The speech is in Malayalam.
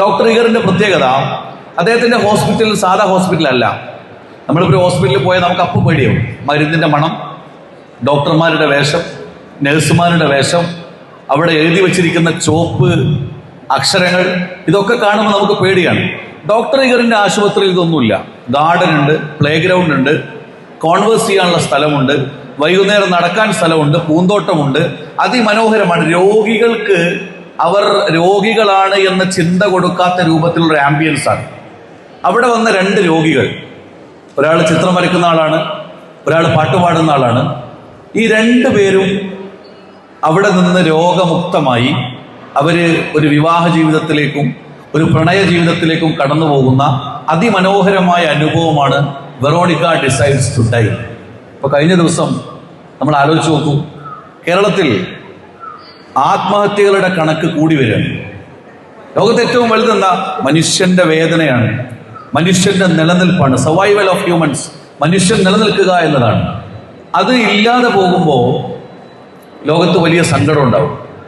ഡോക്ടർ ഇഗറിന്റെ പ്രത്യേകത, അദ്ദേഹത്തിന്റെ ഹോസ്പിറ്റൽ സാധാ ഹോസ്പിറ്റലല്ല. നമ്മളിപ്പോൾ ഹോസ്പിറ്റലിൽ പോയാൽ നമുക്ക് അപ്പം പേടിയാവും. മരുന്നിന്റെ മണം, ഡോക്ടർമാരുടെ വേഷം, നഴ്സുമാരുടെ വേഷം, അവിടെ എഴുതി വച്ചിരിക്കുന്ന ചോപ്പ് അക്ഷരങ്ങൾ, ഇതൊക്കെ കാണുമ്പോൾ നമുക്ക് പേടിയാണ്. ഡോക്ടർ ഇഗറിന്റെ ആശുപത്രിയിൽ ഇതൊന്നുമില്ല. ഗാർഡൻ ഉണ്ട്, പ്ലേ ഗ്രൗണ്ട് ഉണ്ട്, കോൺവേഴ്സ് ചെയ്യാനുള്ള സ്ഥലമുണ്ട്, വൈകുന്നേരം നടക്കാൻ സ്ഥലമുണ്ട്, പൂന്തോട്ടമുണ്ട്. അതിമനോഹരമാണ്. രോഗികൾക്ക് അവർ രോഗികളാണ് എന്ന ചിന്ത കൊടുക്കാത്ത രൂപത്തിലുള്ള ഒരു ആംബിയൻസ് ആണ്. അവിടെ വന്ന 2 രോഗികൾ, ഒരാൾ ചിത്രം വരയ്ക്കുന്ന ആളാണ്, ഒരാൾ പാട്ടുപാടുന്ന ആളാണ്. ഈ 2 പേരും അവിടെ നിന്ന് രോഗമുക്തമായി അവര് ഒരു വിവാഹ ജീവിതത്തിലേക്കും ഒരു പ്രണയ ജീവിതത്തിലേക്കും കടന്നു പോകുന്ന അതിമനോഹരമായ അനുഭവമാണ് വെറോണിക്ക ഡിസൈഡ്സ് ടു ഡൈ. ഇപ്പൊ കഴിഞ്ഞ ദിവസം നമ്മൾ ആലോചിച്ച് നോക്കൂ, കേരളത്തിൽ ആത്മഹത്യകളുടെ കണക്ക് കൂടി വരികയാണ്. ലോകത്ത് ഏറ്റവും വലുതെന്താ? മനുഷ്യന്റെ വേദനയാണ്, മനുഷ്യന്റെ നിലനിൽപ്പാണ്, സർവൈവൽ ഓഫ് ഹ്യൂമൻസ്, മനുഷ്യൻ നിലനിൽക്കുക എന്നതാണ്. അത് ഇല്ലാതെ പോകുമ്പോൾ ലോകത്ത് വലിയ സങ്കടം ഉണ്ടാവും.